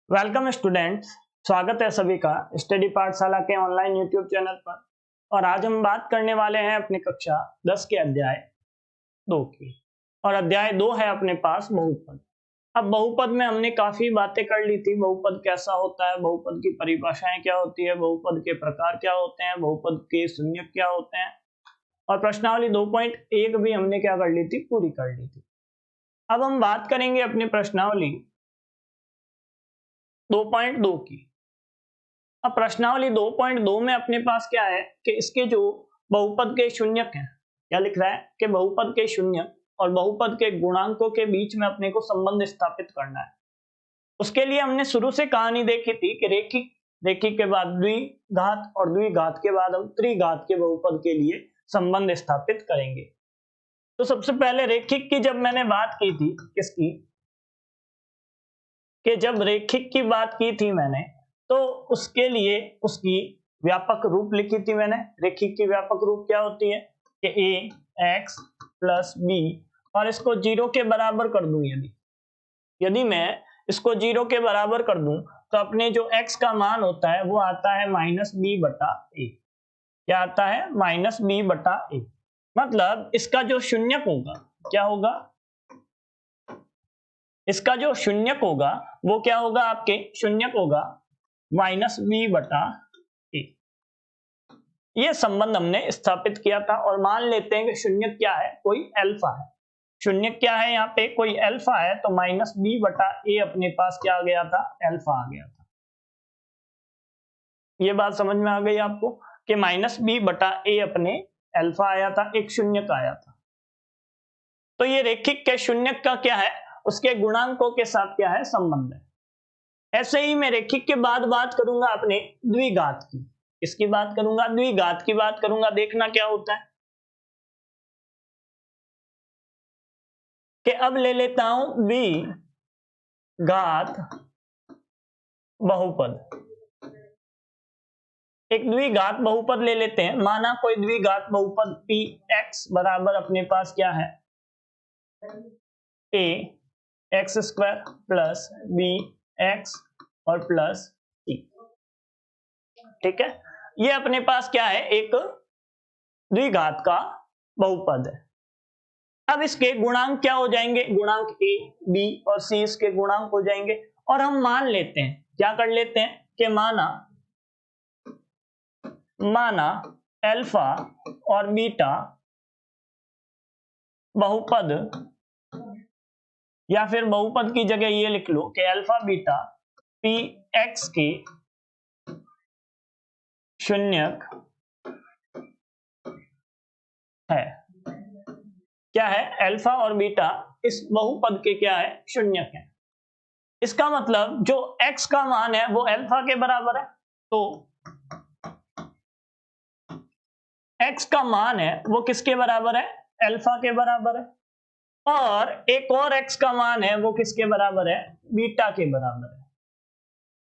Welcome students, स्वागत है सभी का स्टडी पाठशाला के ऑनलाइन यूट्यूब चैनल पर। और आज हम बात करने वाले हैं अपनी कक्षा 10 के अध्याय 2 की। और अध्याय 2 है अपने पास बहुपद। अब बहुपद में हमने काफी बातें कर ली थी। बहुपद कैसा होता है, बहुपद की परिभाषाएं क्या होती है, बहुपद के प्रकार क्या होते हैं, बहुपद के शून्य क्या होते हैं, और प्रश्नावली 2.1 भी हमने क्या कर ली थी, पूरी कर ली थी। अब हम बात करेंगे अपनी प्रश्नावली 2.2 की। अब प्रश्नावली 2.2 में अपने पास क्या है कि इसके जो बहुपद के शून्यक हैं, क्या लिख रहा है कि बहुपद के शून्यक और बहुपद के गुणांकों के बीच में अपने को संबंध स्थापित करना है। उसके लिए हमने शुरू से कहानी देखी थी कि रेखिक, रेखिक के बाद द्विघात और द्विघात के बाद हम त्रिघात के बहुपद के लिए संबंध स्थापित करेंगे। तो सबसे पहले रेखिक की जब मैंने बात की थी, किसकी, कि जब रेखिक की बात की थी मैंने, तो उसके लिए उसकी व्यापक रूप लिखी थी मैंने। रेखिक की व्यापक रूप क्या होती है कि ax प्लस बी, और इसको 0 के बराबर कर दूं। यदि मैं इसको 0 के बराबर कर दूं तो अपने जो x का मान होता है वो आता है -b/a। क्या आता है? -b/a। मतलब इसका जो शून्यक होगा, क्या होगा, इसका जो शून्यक होगा वो क्या होगा, आपके शून्यक होगा -b/a। ये संबंध हमने स्थापित किया था। और मान लेते हैं कि शून्यक क्या है, कोई अल्फा है। शून्यक क्या है यहाँ पे, कोई अल्फा है, तो -b/a अपने पास क्या आ गया था, अल्फा आ गया था। ये बात समझ में आ गई आपको कि -b/a अपने अल्फा आया था, एक शून्यक आया था। तो ये रेखिक के शून्यक का क्या है, उसके गुणांकों के साथ क्या है, संबंध है। ऐसे ही मैं रेखिक के बाद बात करूंगा अपने द्विघात की। किसकी बात करूंगा? द्विघात की बात करूंगा। देखना क्या होता है कि अब ले लेता हूं द्विघात बहुपद। एक द्विघात बहुपद ले लेते हैं। माना कोई द्विघात बहुपद px बराबर अपने पास क्या है, ax² प्लस bx और प्लस c। ठीक है, ये अपने पास क्या है, एक द्विघात का बहुपद है। अब इसके गुणांक क्या हो जाएंगे, गुणांक a, b और c इसके गुणांक हो जाएंगे। और हम मान लेते हैं, क्या कर लेते हैं कि माना अल्फा और बीटा बहुपद, या फिर बहुपद की जगह ये लिख लो कि अल्फा बीटा px के शून्यक है। क्या है? अल्फा और बीटा इस बहुपद के क्या है, शून्यक है। इसका मतलब जो x का मान है वो अल्फा के बराबर है, तो x का मान है वो किसके बराबर है, अल्फा के बराबर है। और एक और x का मान है वो किसके बराबर है, बीटा के बराबर है।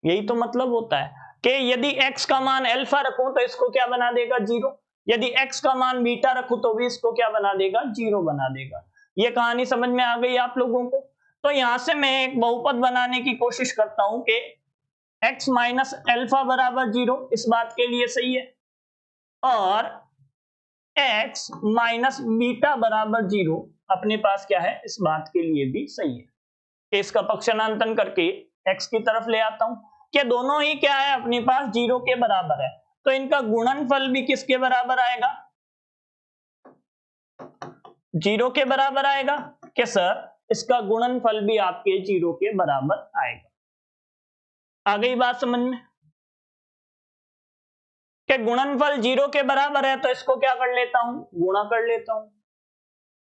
यही तो मतलब होता है कि यदि x का मान अल्फा रखूं तो इसको क्या बना देगा, 0। यदि x का मान बीटा रखूं तो भी इसको क्या बना देगा, 0 बना देगा। ये कहानी समझ में आ गई आप लोगों को? तो यहां से मैं एक बहुपद बनाने की कोशिश करता हूं कि x माइनस अल्फा बराबर 0, इस बात के लिए सही है, और x माइनस बीटा बराबर 0 अपने पास क्या है, इस बात के लिए भी सही है। इसका पक्षांतरण करके x की तरफ ले आता हूं कि दोनों ही क्या है, अपने पास 0 के बराबर है। तो इनका गुणनफल भी किसके बराबर आएगा, 0 के बराबर आएगा। कि सर इसका गुणनफल भी आपके 0 के बराबर आएगा। आ गई बात समझ में कि गुणनफल 0 के बराबर है, तो इसको क्या कर लेता हूं, गुणा कर लेता हूं।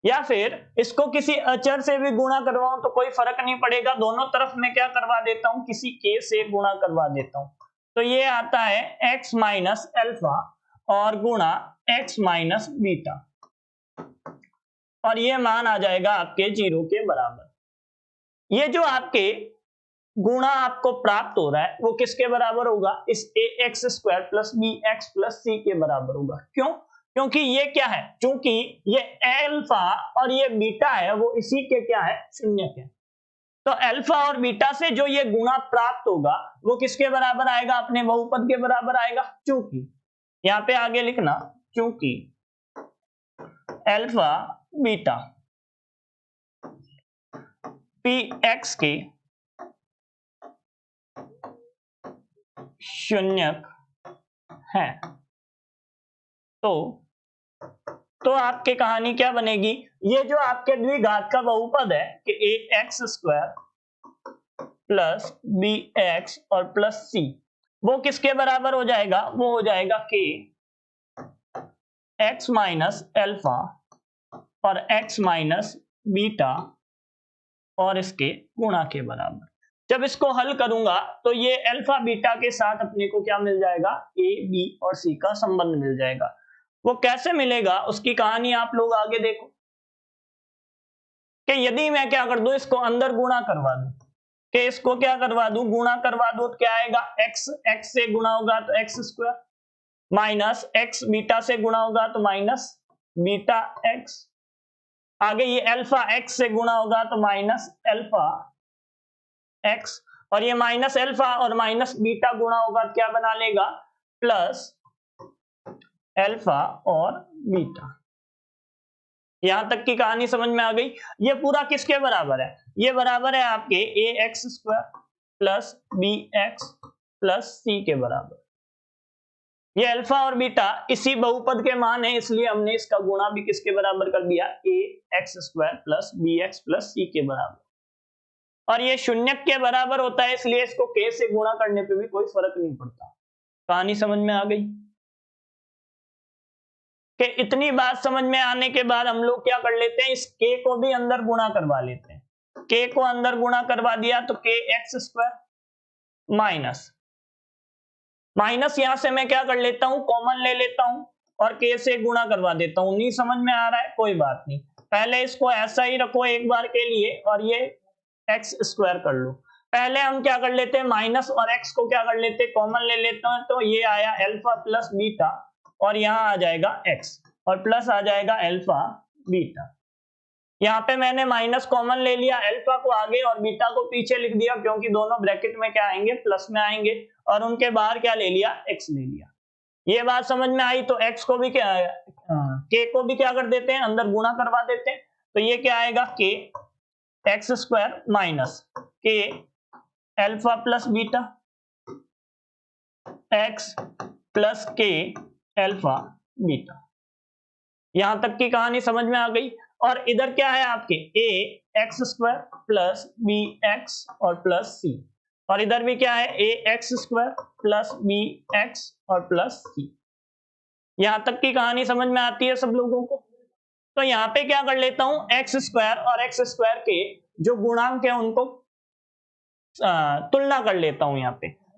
या फिर इसको किसी अचर से भी गुणा करवाऊं तो कोई फर्क नहीं पड़ेगा, दोनों तरफ मैं क्या करवा देता हूं, किसी के से गुणा करवा देता हूं। तो ये आता है x माइनस अल्फा और गुणा x माइनस बीटा, और ये मान आ जाएगा आपके 0 के बराबर। ये जो आपके गुणा आपको प्राप्त हो रहा है वो किसके बराबर होगा, इस ax² plus bx plus c के बराबर होगा। क्यों? क्योंकि ये क्या है, क्योंकि ये अल्फा और ये बीटा है वो इसी के क्या है, शून्यक है। तो अल्फा और बीटा से जो ये गुणा प्राप्त होगा वो किसके बराबर आएगा, अपने बहुपद के बराबर आएगा। चूंकि यहां पे आगे लिखना, चूंकि अल्फा बीटा पी एक्स के शून्यक है, तो आपके कहानी क्या बनेगी, ये जो आपके द्विघात का बहुपद है कि a x square plus b x और प्लस सी, वो किसके बराबर हो जाएगा, वो हो जाएगा के एक्स माइनस एल्फा और एक्स माइनस बीटा और इसके गुणा के बराबर। जब इसको हल करूंगा तो ये अल्फा बीटा के साथ अपने को क्या मिल जाएगा, ए बी और सी का संबंध मिल जाएगा। वो कैसे मिलेगा उसकी कहानी आप लोग आगे देखो कि यदि मैं क्या कर दूं, इसको अंदर गुणा करवा दूं, कि इसको क्या करवा दूं, गुणा करवा दूं, तो क्या आएगा, एक्स एक्स से गुणा होगा तो x square minus x beta से गुणा होगा तो माइनस बीटा एक्स, आगे ये अल्फा एक्स से गुणा होगा तो माइनस अल्फा एक्स, और ये माइनस अल्फा और माइनस बीटा गुणा होगा क्या बना लेगा, प्लस अल्फा और बीटा। यहां तक की कहानी समझ में आ गई। ये पूरा किसके बराबर है, ये बराबर है आपके a x square plus b x plus c के बराबर। ये अल्फा और बीटा इसी बहुपद के मान है, इसलिए हमने इसका गुणा भी किसके बराबर कर दिया, a x square plus b x plus c के बराबर। और ये शून्यक के बराबर होता है, इसलिए इसको के से गुणा करने पे भी कोई फर्क नहीं पड़ता। कहानी समझ में आ गई कि इतनी बात समझ में आने के बाद हम लोग क्या कर लेते हैं, इस के को भी अंदर गुणा करवा लेते हैं। के को अंदर गुणा करवा दिया तो के एक्स स्क्वायर माइनस माइनस, यहां से मैं क्या कर लेता हूं, कॉमन ले लेता हूं और के से गुणा करवा देता हूं। नहीं समझ में आ रहा है, कोई बात नहीं, पहले इसको ऐसा ही रखो एक बार के लिए और ये एक्स स्क्वायर कर लो। पहले हम क्या कर लेते हैं, माइनस और एक्स को क्या कर लेते हैं, कॉमन ले लेते हैं, तो ये आया अल्फा प्लस बीटा और यहां आ जाएगा एक्स और प्लस आ जाएगा अल्फा बीटा। यहाँ पे मैंने माइनस कॉमन ले लिया, अल्फा को आगे और बीटा को पीछे लिख दिया, क्योंकि दोनों ब्रैकेट में क्या आएंगे, प्लस में आएंगे, और उनके बाहर क्या ले लिया, एक्स ले लिया। ये बात समझ में आई, तो एक्स को भी क्या, के को भी क्या कर देते हैं, अंदर गुणा करवा देते हैं, तो ये क्या आएगा, के एक्स स्क्वायर माइनस के alpha plus beta x plus के अल्फा बीटा। यहां तक की कहानी समझ में आ गई। और इधर क्या है आपके, a x square plus b x और प्लस सी, और इधर भी क्या है, a x square plus b x और प्लस सी। यहां तक की कहानी समझ में आती है सब लोगों को। तो यहाँ पे क्या कर लेता हूं, एक्स स्क्वायर और एक्स स्क्वायर के जो गुणांक है उनको तुलना कर लेता हूं।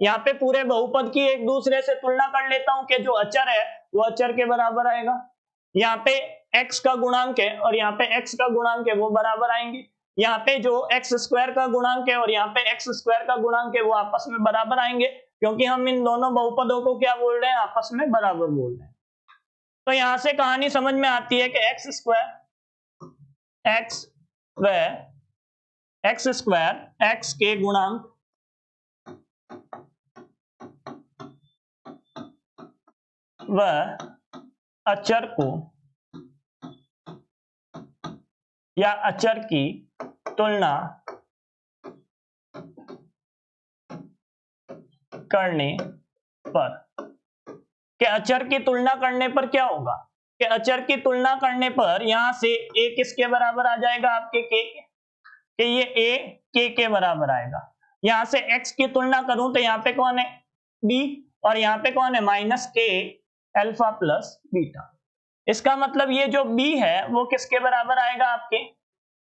यहाँ पे पूरे बहुपद की एक दूसरे से तुलना कर लेता हूं कि जो अचर है वो अचर के बराबर आएगा। यहाँ पे x का गुणांक है और यहाँ पे x का गुणांक है, वो बराबर आएंगे। यहाँ पे जो x स्क्वायर का गुणांक है और यहाँ पे x स्क्वायर का गुणांक है, वो आपस में बराबर आएंगे, क्योंकि हम इन दोनों बहुपदों को क्या बोल रहे हैं, आपस में बराबर बोल रहे हैं। तो यहां से कहानी समझ में आती है कि x स्क्वायर x के गुणांक व अचर को या अचर की तुलना करने पर, कि अचर की तुलना करने पर क्या होगा, कि अचर की तुलना करने पर यहां से a किसके बराबर आ जाएगा, आपके के, कि ये a के बराबर आएगा। यहां से x की तुलना करूं तो यहाँ पे कौन है, b, और यहाँ पे कौन है, माइनस के अल्फा प्लस बीटा। इसका मतलब ये जो b है वो किसके बराबर आएगा, आपके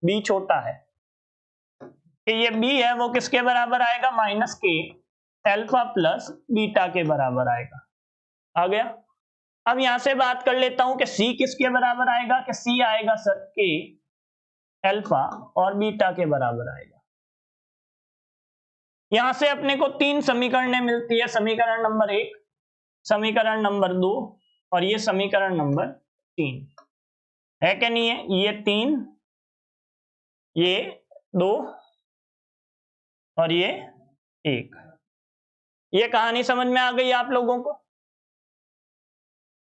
b छोटा है, कि ये b है वो किसके बराबर आएगा, माइनस के अल्फा प्लस बीटा के बराबर आएगा। आ गया। अब यहां से बात कर लेता हूं कि c किसके बराबर आएगा, कि c आएगा सर के अल्फा और बीटा के बराबर आएगा। यहां से अपने को तीन समीकरणें मिलती है, समीकरण नंबर 1, समीकरण नंबर 2 और ये समीकरण नंबर 3 है कि नहीं है, ये 3, ये 2 और ये 1। ये कहानी समझ में आ गई आप लोगों को?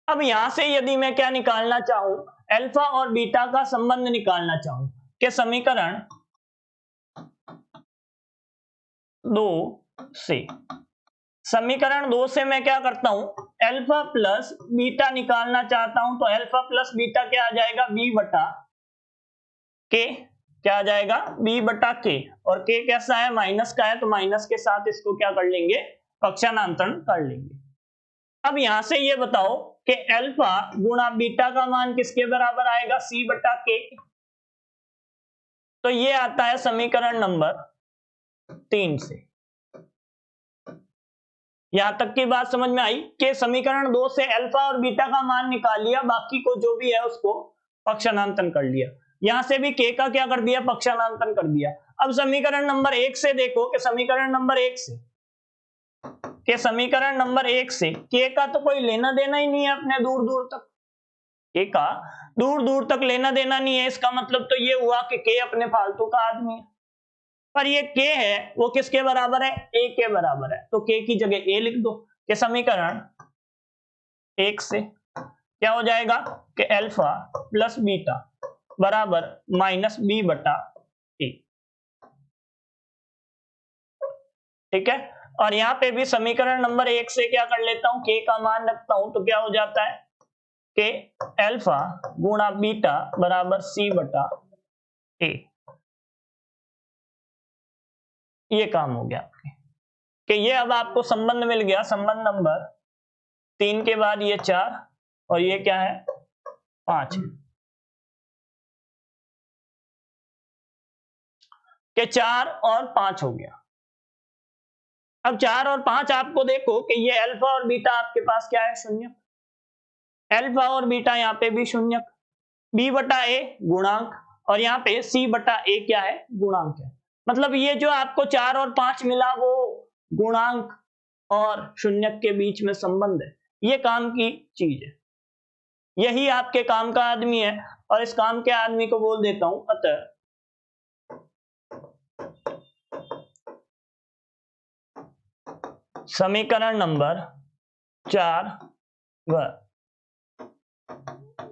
अब यहां से यदि मैं क्या निकालना चाहूं, अल्फा और बीटा का संबंध निकालना चाहूं कि समीकरण 2 से, समीकरण 2 से मैं क्या करता हूं, अल्फा प्लस बीटा निकालना चाहता हूं, तो अल्फा प्लस बीटा क्या आ जाएगा, बी बटा के। क्या आ जाएगा, बी बटा के। और के कैसा है, माइनस का है, तो माइनस के साथ इसको क्या कर लेंगे, पक्षांतरण कर लेंगे। अब यहां से ये बताओ कि अल्फा गुणा बीटा का मान किसके बराबर आएगा, सी बटा के। तो ये आता है समीकरण नंबर 3 से। यहां तक की बात समझ में आई कि समीकरण 2 से अल्फा और बीटा का मान निकाल लिया, बाकी को जो भी है उसको पक्षांतरण कर लिया। यहां से भी के का क्या कर दिया, पक्षांतरण कर दिया। अब समीकरण नंबर 1 से देखो कि समीकरण नंबर 1 से, के समीकरण नंबर 1 से के का तो कोई लेना देना ही नहीं है अपने दूर दूर तक, के का दूर दूर तक लेना देना नहीं है। इसका मतलब तो ये हुआ कि के अपने फालतू का आदमी है। पर ये के है वो किसके बराबर है, ए के बराबर है, तो के की जगह ए लिख दो। कि समीकरण 1 से क्या हो जाएगा कि अल्फा प्लस बीटा बराबर माइनस बी बटा ए। ठीक है, और यहां पे भी समीकरण नंबर 1 से क्या कर लेता हूं, के का मान रखता हूं, तो क्या हो जाता है कि अल्फा गुणा बीटा बराबर सी बटा ए। ये काम हो गया कि ये अब आपको संबंध मिल गया, संबंध नंबर 3 के बाद ये 4 और ये क्या है 5 है। कि 4 और 5 हो गया। अब 4 और 5 आपको देखो कि ये अल्फा और बीटा आपके पास क्या है, शून्य। अल्फा और बीटा यहाँ पे भी शून्य, बी बटा ए गुणांक, और यहाँ पे सी बटा ए क्या है, गुणांक है। मतलब ये जो आपको 4 और 5 मिला वो गुणांक और शून्य के बीच में संबंध है। ये काम की चीज है, यही आपके काम का आदमी है, और इस काम के आदमी को बोल देता हूं अतः समीकरण नंबर 4 व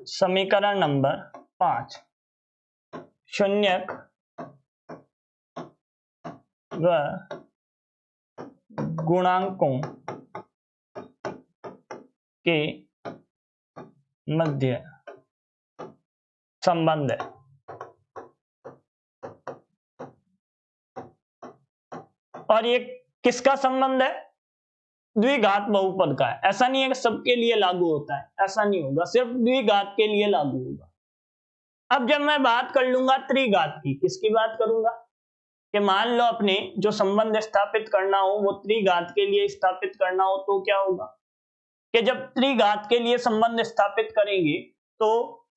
समीकरण नंबर 5 शून्यक व गुणांकों के मध्य संबंध है। और ये किसका संबंध है, द्विघात बहुपद का है। ऐसा नहीं है कि सबके लिए लागू होता है, ऐसा नहीं होगा, सिर्फ द्विघात के लिए लागू होगा। अब जब मैं बात कर लूंगा त्रिघात की, किसकी बात करूंगा कि मान लो अपने जो संबंध स्थापित करना हो वो त्रिघात के लिए स्थापित करना हो, तो क्या होगा कि जब त्रिघात के लिए संबंध स्थापित करेंगे तो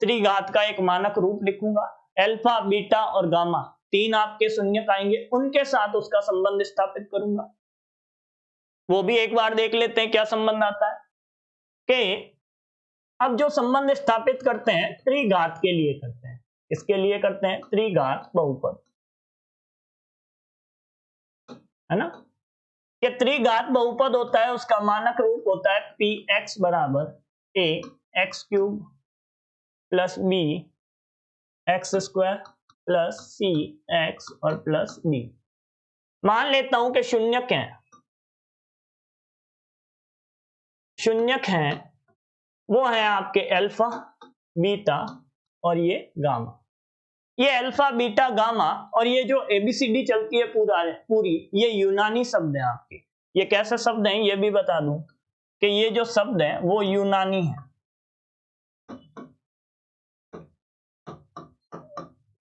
त्रिघात का एक मानक रूप लिखूंगा, अल्फा बीटा और गामा 3 आपके शून्यक आएंगे, उनके साथ उसका संबंध स्थापित करूंगा। वो भी एक बार देख लेते हैं क्या संबंध आता है कि अब जो संबंध स्थापित करते हैं त्रिघात के लिए करते हैं, इसके लिए करते हैं त्रिघात बहुपद, है ना। कि त्रिघात बहुपद होता है, उसका मानक रूप होता है पी एक्स बराबर a x cube plus b x square plus c x और प्लस बी। मान लेता हूं कि शून्यक हैं, शून्यक हैं वो है आपके अल्फा बीटा और ये गामा। ये अल्फा बीटा गामा और ये जो एबीसीडी चलती है पूरी ये यूनानी शब्द है आपके। ये कैसे शब्द हैं ये भी बता दूं कि ये जो शब्द हैं वो यूनानी है।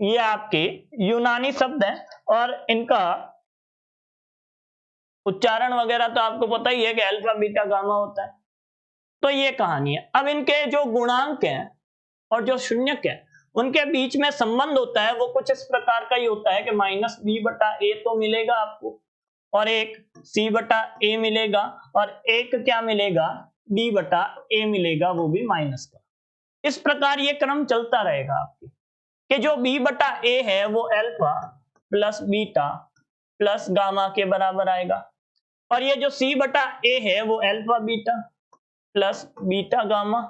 ये आपके यूनानी शब्द हैं और इनका उच्चारण वगैरह तो आपको पता ही है कि अल्फा बीटा गामा होता है। तो ये कहानी है। अब इनके जो गुणांक हैं और जो शून्यक है उनके बीच में संबंध होता है, वो कुछ इस प्रकार का ही होता है कि माइनस बी बटा ए तो मिलेगा आपको, और एक सी बटा ए मिलेगा, और एक क्या मिलेगा बी बटा ए मिलेगा, वो भी माइनस का। इस प्रकार ये क्रम चलता रहेगा आपके कि जो बी बटा ए है वो alpha plus beta plus gamma के बराबर आएगा। और ये जो सी बटा ए है वो alpha beta plus beta gamma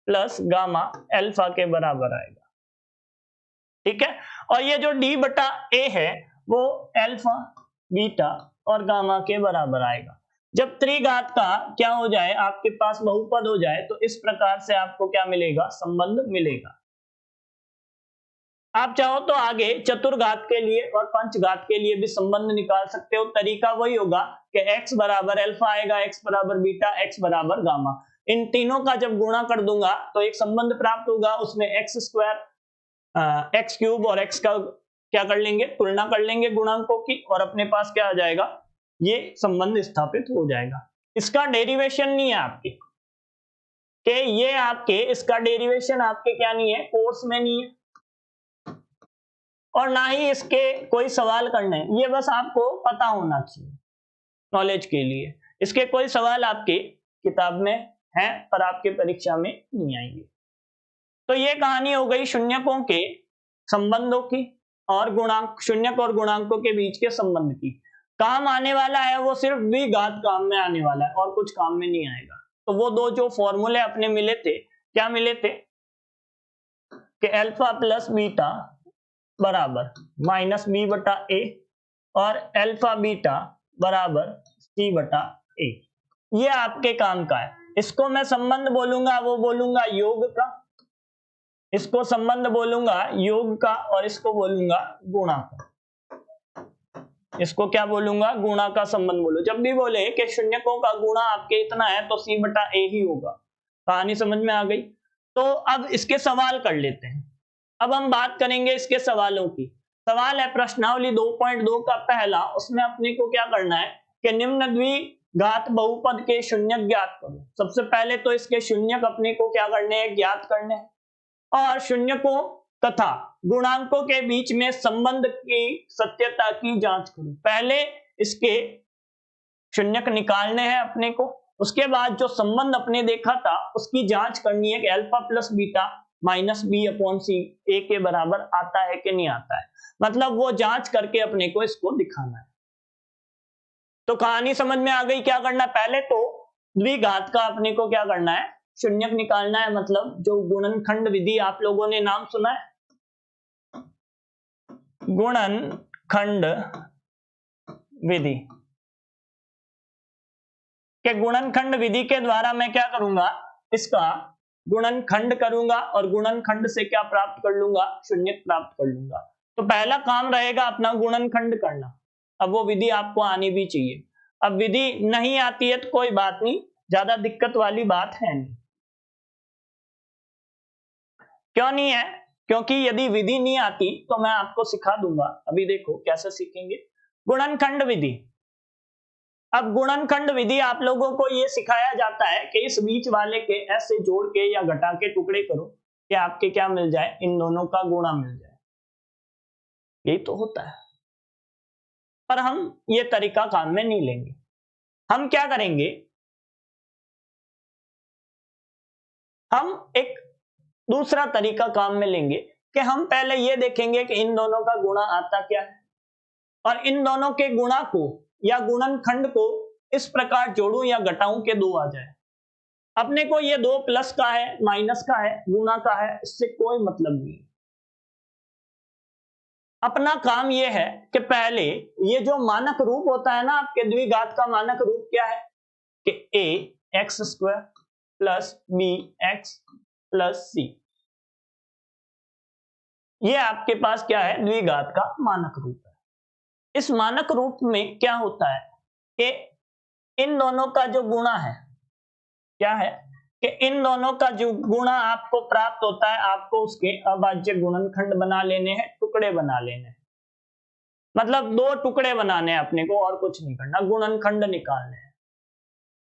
plus gamma alpha के बराबर आएगा। ठीक है, और ये जो डी बटा ए है वो अल्फा बीटा और गामा के बराबर आएगा। जब त्रिघात का क्या हो जाए, आपके पास बहुपद हो जाए, तो इस प्रकार से आपको क्या मिलेगा, संबंध मिलेगा। आप चाहो तो आगे चतुर्घात के लिए और पंचघात के लिए भी संबंध निकाल सकते हो। तरीका वही होगा कि x बराबर अल्फा आएगा, x बराबर बीटा, x बराबर गामा। इन तीनों का जब गुणा कर दूंगा तो एक संबंध प्राप्त होगा, उसमें x स्क्वायर, x क्यूब और x का क्या कर लेंगे, तुलना कर लेंगे गुणांकों की, और अपने पास क्या आ जाएगा, ये संबंध स्थापित हो जाएगा। इसका डेरिवेशन नहीं है आपके कि ये आपके, इसका डेरिवेशन आपके क्या नहीं है, कोर्स में नहीं है, और ना ही इसके कोई सवाल करने हैं। ये बस आपको पता होना चाहिए नॉलेज के लिए। इसके कोई सवाल आपके किताब में हैं पर आपके परीक्षा में नहीं आएंगे। तो ये कहानी हो गई शून्यकों के संबंधों की और गुणांक, शून्यक और गुणांकों के बीच के संबंध की। काम आने वाला है वो सिर्फ द्विघात काम में आने वाला है और कुछ काम में नहीं आएगा। तो वो दो जो फॉर्मूले अपने मिले थे, क्या मिले थे कि अल्फा प्लस बीटा बराबर माइनस बी बटा ए और अल्फा बीटा बराबर सी बटा ए। ये आपके काम का है। इसको मैं संबंध बोलूंगा, वो बोलूंगा योग का, इसको संबंध बोलूंगा योग का, और इसको बोलूंगा गुणा का। इसको क्या बोलूंगा, गुणा का संबंध बोलो। जब भी बोले कि शून्यकों का गुणा आपके इतना है तो सी बटा ए ही होगा। कहानी समझ में आ गई। तो अब इसके सवाल कर लेते हैं। अब हम बात करेंगे इसके सवालों की। सवाल है प्रश्नावली 2.2 का पहला, उसमें अपने को क्या करना है कि निम्न द्विघात बहुपद के शून्यक ज्ञात करो। सबसे पहले तो इसके शून्यक अपने को क्या करने हैं, ज्ञात करने हैं, और शून्यकों तथा गुणांकों के बीच में संबंध की सत्यता की जांच करो। पहले इसके शून्यक निकालने हैं अपने को, उसके बाद जो संबंध अपने देखा था उसकी जांच करनी है कि alpha plus beta minus b upon c a के बराबर आता है कि नहीं आता है। मतलब वो जांच करके अपने को इसको दिखाना है। तो कहानी समझ में आ गई। क्या करना है, पहले तो द्विघात का अपने को क्या करना है, शून्यक निकालना है। मतलब जो गुणनखंड विधि आप लोगों ने नाम सुना है, गुणनखंड विधि के गुणनखंड विधि के द्वारा मैं क्या करूंगा, इसका गुणनखंड करूंगा और गुणनखंड से क्या प्राप्त कर लूंगा, शून्यक प्राप्त कर लूंगा। तो पहला काम रहेगा अपना गुणनखंड करना। अब वो विधि आपको आनी भी चाहिए। अब विधि नहीं आती है तो कोई बात नहीं, ज्यादा दिक्कत वाली बात है नहीं। क्यों नहीं है, क्योंकि यदि विधि नहीं आती तो मैं आपको सिखा दूंगा। अभी देखो कैसे सीखेंगे गुणनखंड विधि। अब गुणनखंड विधि आप लोगों को यह सिखाया जाता है कि इस बीच वाले के ऐसे जोड़ के या घटा के टुकड़े करो कि आपके क्या मिल जाए, इन दोनों का गुणा मिल जाए। यही तो होता है, पर हम ये तरीका काम में नहीं लेंगे। हम क्या करेंगे, हम एक दूसरा तरीका काम में लेंगे कि हम पहले ये देखेंगे कि इन दोनों का गुणा आता क्या है, और इन दोनों के गुणा को या गुणनखंड को इस प्रकार जोड़ूं या घटाऊं के दो आ जाए। अपने को ये दो प्लस का है, माइनस का है, गुणा का है, इससे कोई मतलब नहीं। अपना काम यह है कि पहले ये जो मानक रूप होता है ना आपके द्विघात का, मानक रूप क्या है कि a x square plus b x plus c। ये आपके पास क्या है, द्विघात का मानक रूप है। इस मानक रूप में क्या होता है कि इन दोनों का जो गुणा है, क्या है कि इन दोनों का जो गुणा आपको प्राप्त होता है, आपको उसके अभाज्य गुणनखंड बना लेने हैं, टुकड़े बना लेने हैं। मतलब दो टुकड़े बनाने हैं अपने को, और कुछ नहीं करना, गुणनखंड निकालने हैं।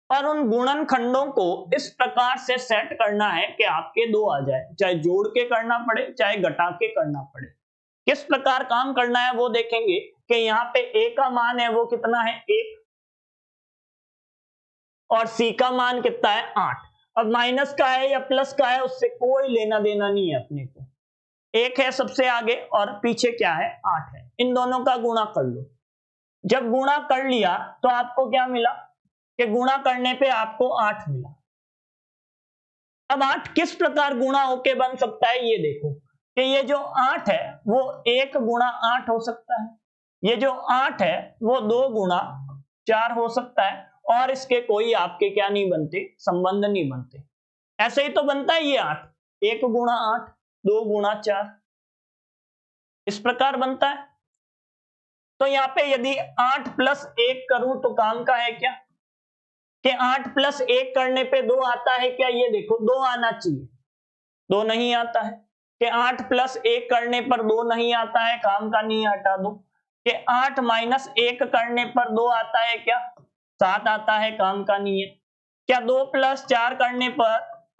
और उन गुणनखंडों को इस प्रकार से सेट करना है कि आपके दो आ जाए, चाहे जोड़ के करना पड़े चाहे घटा के करना पड़े। किस प्रकार काम करना है वो देखेंगे कि यहाँ पे a का मान है वो कितना है, 1, और c का मान कितना है, 8। अब माइनस का है या प्लस का है उससे कोई लेना देना नहीं है अपने को। 1 है सबसे आगे और पीछे क्या है, 8 है। इन दोनों का गुणा कर लो। जब गुणा कर लिया तो आपको क्या मिला कि गुणा करने पे आपको 8 मिला। अब 8 किस प्रकार गुणा होके बन सकता है ये देखो कि ये जो 8 है वो 1 गुणा 8 हो सकता है, ये जो 8 है वो 2 गुणा 4 हो सकता है, और इसके कोई आपके क्या नहीं बनते, संबंध नहीं बनते। ऐसे ही तो बनता है ये 8, 1 गुणा 8, 2 गुणा 4, इस प्रकार बनता है। तो यहाँ पे यदि 8 प्लस 1 करूं तो काम का है क्या कि 8 प्लस 1 करने पे 2 आता है क्या, ये देखो 2 आना चाहिए, 2 नहीं आता है। कि 8 प्लस 1 करने पर 2 नहीं आता है, काम का नहीं, हटा दो। कि 8 माइनस 1 करने पर 2 आता है क्या, 7 आता है, काम का नहीं है। क्या 2 प्लस 4 करने पर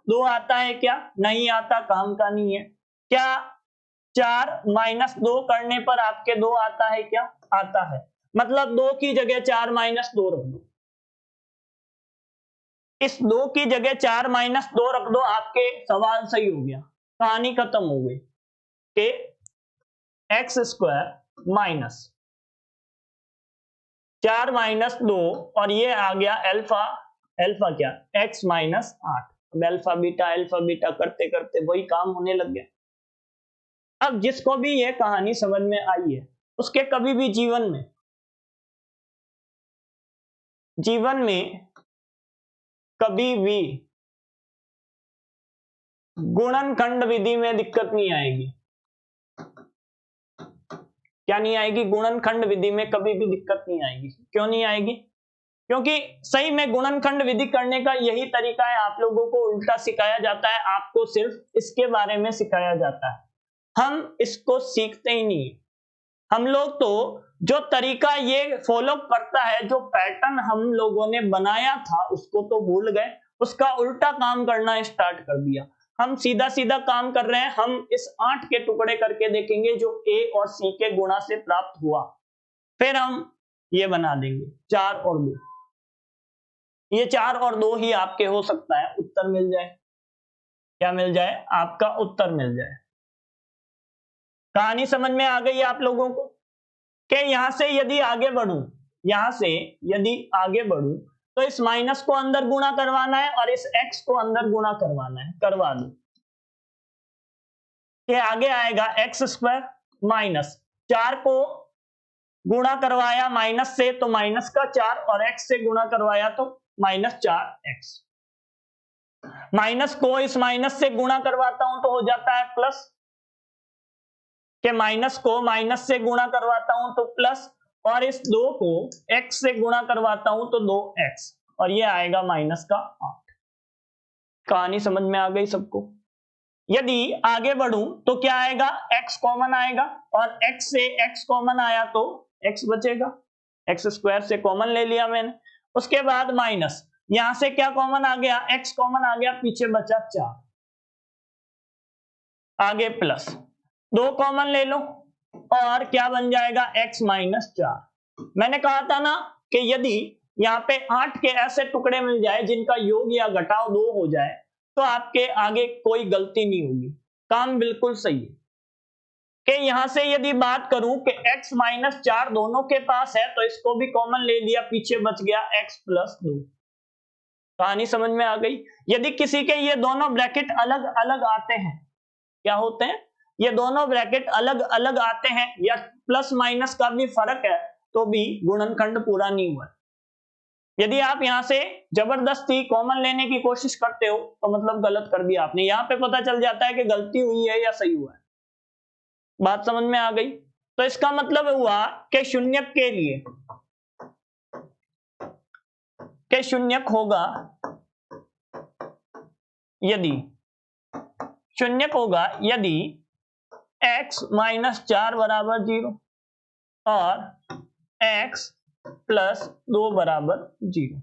2 आता है क्या, नहीं आता, काम का नहीं है। क्या 4 माइनस 2 करने पर आपके 2 आता है क्या, आता है। मतलब 2 की जगह 4 माइनस 2 रख दो, इस 2 की जगह 4 माइनस 2 रख दो, आपके सवाल सही हो गया, कहानी खत्म हो गई कि एक्स स्क्वायर माइनस 4 माइनस 2 और ये आ गया अल्फा, अल्फा क्या, एक्स माइनस 8। अब अल्फा बीटा करते करते वही काम होने लग गया। अब जिसको भी ये कहानी समझ में आई है उसके कभी भी जीवन में कभी भी गुणनखंड विधि में दिक्कत नहीं आएगी। क्या नहीं आएगी, गुणनखंड विधि में कभी भी दिक्कत नहीं आएगी। क्यों नहीं आएगी, क्योंकि सही में गुणनखंड विधि करने का यही तरीका है, आप लोगों को उल्टा सिखाया जाता है, आपको सिर्फ इसके बारे में सिखाया जाता है, हम इसको सीखते ही नहीं। हम लोग तो जो तरीका ये फॉलो करता है, जो पैटर्न हम लोगों ने बनाया था उसको तो भूल गए, उसका उल्टा काम करना स्टार्ट कर दिया। हम सीधा सीधा काम कर रहे हैं। हम इस 8 के टुकड़े करके देखेंगे जो A और C के गुणा से प्राप्त हुआ, फिर हम ये बना देंगे 4 और 2। ये 4 और 2 ही आपके हो सकता है उत्तर मिल जाए, क्या मिल जाए, आपका उत्तर मिल जाए। कहानी समझ में आ गई आप लोगों को कि यहां से यदि आगे बढ़ूं, यहां से यदि आगे बढ़ूं तो इस माइनस को अंदर गुणा करवाना है और इस x को अंदर गुणा करवाना है, करवा दो। ये आगे आएगा एक्स स्क्वायर माइनस 4 को गुणा करवाया माइनस से तो माइनस का 4, और x से गुणा करवाया तो माइनस 4x। माइनस को इस माइनस से गुणा करवाता हूं तो हो जाता है प्लस, के माइनस को माइनस से गुणा करवाता हूं तो प्लस, और इस 2 को x से गुणा करवाता हूं तो 2x, और ये आएगा माइनस का 8। कहानी समझ में आ गई सबको। यदि आगे बढ़ूं तो क्या आएगा, x कॉमन आएगा, और x से x कॉमन आया तो x बचेगा, x स्क्वायर से कॉमन ले लिया मैंने। उसके बाद माइनस, यहां से क्या कॉमन आ गया, x कॉमन आ गया, पीछे बचा 4, आगे प्लस 2 कॉमन ले लो और क्या बन जाएगा, x माइनस 4। मैंने कहा था ना कि यदि यहाँ पे 8 के ऐसे टुकड़े मिल जाए जिनका योग या घटाव 2 हो जाए तो आपके आगे कोई गलती नहीं होगी, काम बिल्कुल सही है। कि यहां से यदि बात करूं कि x माइनस 4 दोनों के पास है तो इसको भी कॉमन ले लिया, पीछे बच गया x प्लस 2। कहानी समझ में आ गई। यदि किसी के ये दोनों ब्रैकेट अलग अलग आते हैं, क्या होते हैं, ये दोनों ब्रैकेट अलग अलग आते हैं या प्लस माइनस का भी फर्क है तो भी गुणनखंड पूरा नहीं हुआ। यदि आप यहां से जबरदस्ती कॉमन लेने की कोशिश करते हो तो मतलब गलत कर दिया आपने। यहां पे पता चल जाता है कि गलती हुई है या सही हुआ है। बात समझ में आ गई। तो इसका मतलब हुआ कि शून्यक के लिए कि शून्यक होगा यदि शून्यक होगा यदि x माइनस 4 बराबर 0 और x प्लस 2 बराबर 0।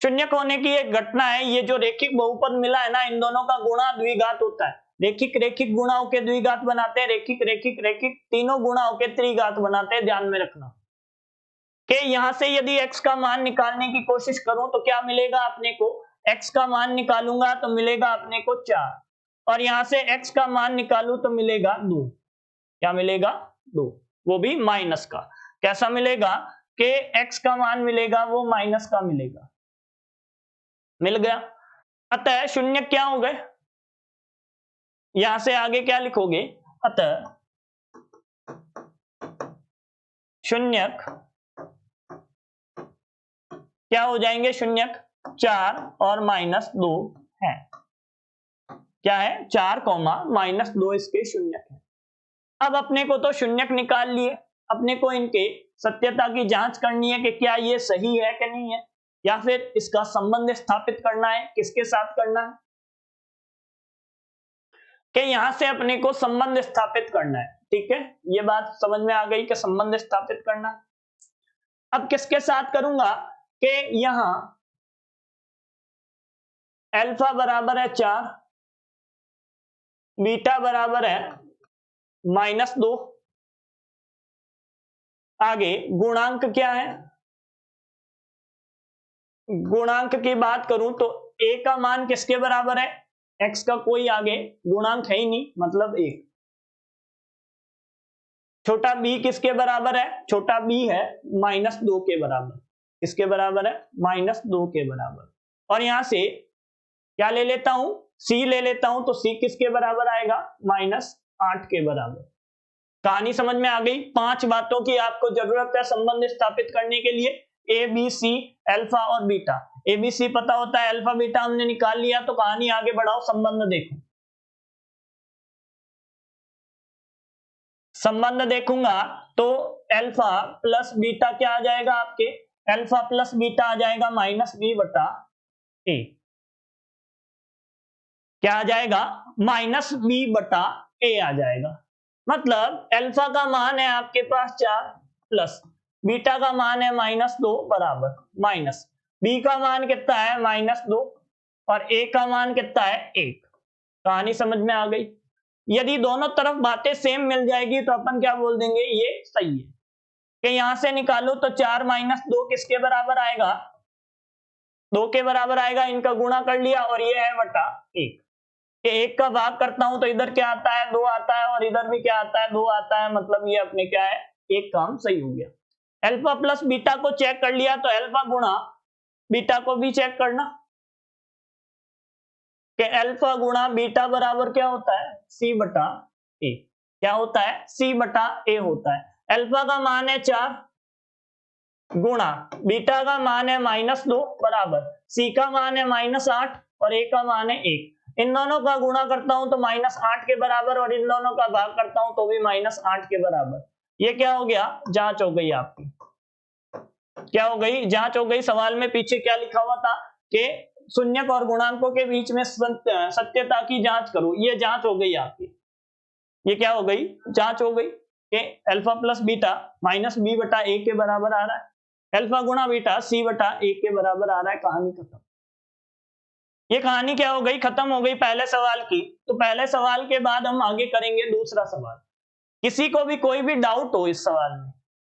शून्यक होने की एक घटना है, ये जो रेखिक बहुपद मिला है ना, इन दोनों का गुणा द्विघात होता है। रेखिक रेखिक गुणा होकर द्विघात बनाते हैं, रेखिक रेखिक रेखिक तीनों गुणा होकर त्रिघात बनाते हैं। ध्यान में रखना कि यहां से यदि x का मान निकालने की कोशिश करूं तो क्या मिलेगा अपने को, x का मान निकालूंगा तो मिलेगा अपने को 4, और यहां से x का मान निकालूं तो मिलेगा 2। क्या मिलेगा, 2, वो भी माइनस का। कैसा मिलेगा कि x का मान मिलेगा वो माइनस का मिलेगा, मिल गया। अतः शून्य क्या हो गए, यहां से आगे क्या लिखोगे, अतः शून्यक क्या हो जाएंगे, शून्यक 4 और -2 है। क्या है, 4 -2 इसके शून्यक है। अब अपने को तो शून्यक निकाल लिए, अपने को इनके सत्यता की जांच करनी है कि क्या ये सही है कि नहीं है, या फिर इसका संबंध स्थापित करना है। किसके साथ करना है, कि यहां से अपने को संबंध स्थापित करना है। ठीक है, ये बात समझ में आ गई कि संबंध स्थापित करना है। अब किसके साथ करूंगा कि यहां अल्फा बराबर है 4, बीटा बराबर है -2, आगे गुणांक क्या है, गुणांक की बात करूं तो a का मान किसके बराबर है, x का कोई आगे गुणांक है ही नहीं, मतलब 1। छोटा b किसके बराबर है, छोटा b है -2 के बराबर। किसके बराबर है, -2 के बराबर। और यहां से क्या ले लेता हूं, c ले लेता हूं, तो c किसके बराबर आएगा, -8 के बराबर। कहानी समझ में आ गई। 5 बातों की आपको जरूरत है संबंध स्थापित करने के लिए, ए बी सी अल्फा और बीटा। ए बी सी पता होता है, अल्फा बीटा हमने निकाल लिया, तो कहानी आगे बढ़ाओ, संबंध देखो। संबंध देखूंगा तो अल्फा प्लस बीटा क्या आ जाएगा आपके, अल्फा प्लस बीटा आ जाएगा -b/a। क्या आ जाएगा, -b/a आ जाएगा। मतलब अल्फा का मान है आपके पास 4 प्लस बीटा का मान है -2 बराबर माइनस बी का मान कितना है -2 और a का मान कितना है 1। कहानी समझ में आ गई। यदि दोनों तरफ बातें सेम मिल जाएगी तो अपन क्या बोल देंगे, ये सही है। कि यहां से निकालो तो 4 - 2 किसके बराबर आएगा, 2 के बराबर आएगा। इनका गुणा कर लिया और ये है बटा 1। कि 1 का भाग करता हूं तो इधर क्या आता है, 2 आता है, और इधर भी क्या आता है, 2 आता है। मतलब ये अपने क्या है, एक काम सही हो गया। अल्फा प्लस बीटा को चेक कर लिया तो अल्फा गुणा बीटा को भी चेक करना कि अल्फा गुणा बीटा बराबर क्या होता है, c/a। क्या होता है, c/a होता है। अल्फा का मान है 4 गुणा बीटा का मान है -2 बराबर c का मान है -8 और a का मान है 1। इन दोनों का गुणा करता हूं तो -8 के बराबर, और इन दोनों का भाग करता हूं तो भी -8 के बराबर। ये क्या हो गया, जांच हो गई आपकी। क्या हो गई, जांच हो गई। सवाल में पीछे क्या लिखा हुआ था कि शून्यक और गुणांकों के बीच में सत्यता की जांच करो, ये जांच हो गई आपकी। ये क्या हो गई, जांच हो गई कि अल्फा प्लस बीटा -b/a के बराबर आ रहा है, अल्फा गुणा बीटा c/a के बराबर आ रहा है। कहानी खत्म। ये कहानी क्या हो गई, खत्म हो गई पहले सवाल की। तो पहले सवाल के बाद हम आगे करेंगे दूसरा सवाल। किसी को भी कोई भी डाउट हो इस सवाल में,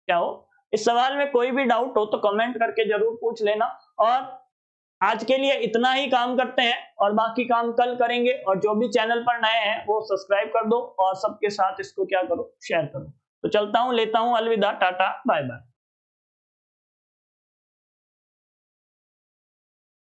क्या हो, इस सवाल में कोई भी डाउट हो तो कमेंट करके जरूर पूछ लेना। और आज के लिए इतना ही काम करते हैं और बाकी काम कल करेंगे। और जो भी चैनल पर नए हैं वो सब्सक्राइब कर दो और सबके साथ इसको क्या करो, शेयर करो। तो चलता हूं, लेता हूं अलविदा, टाटा बाय बाय।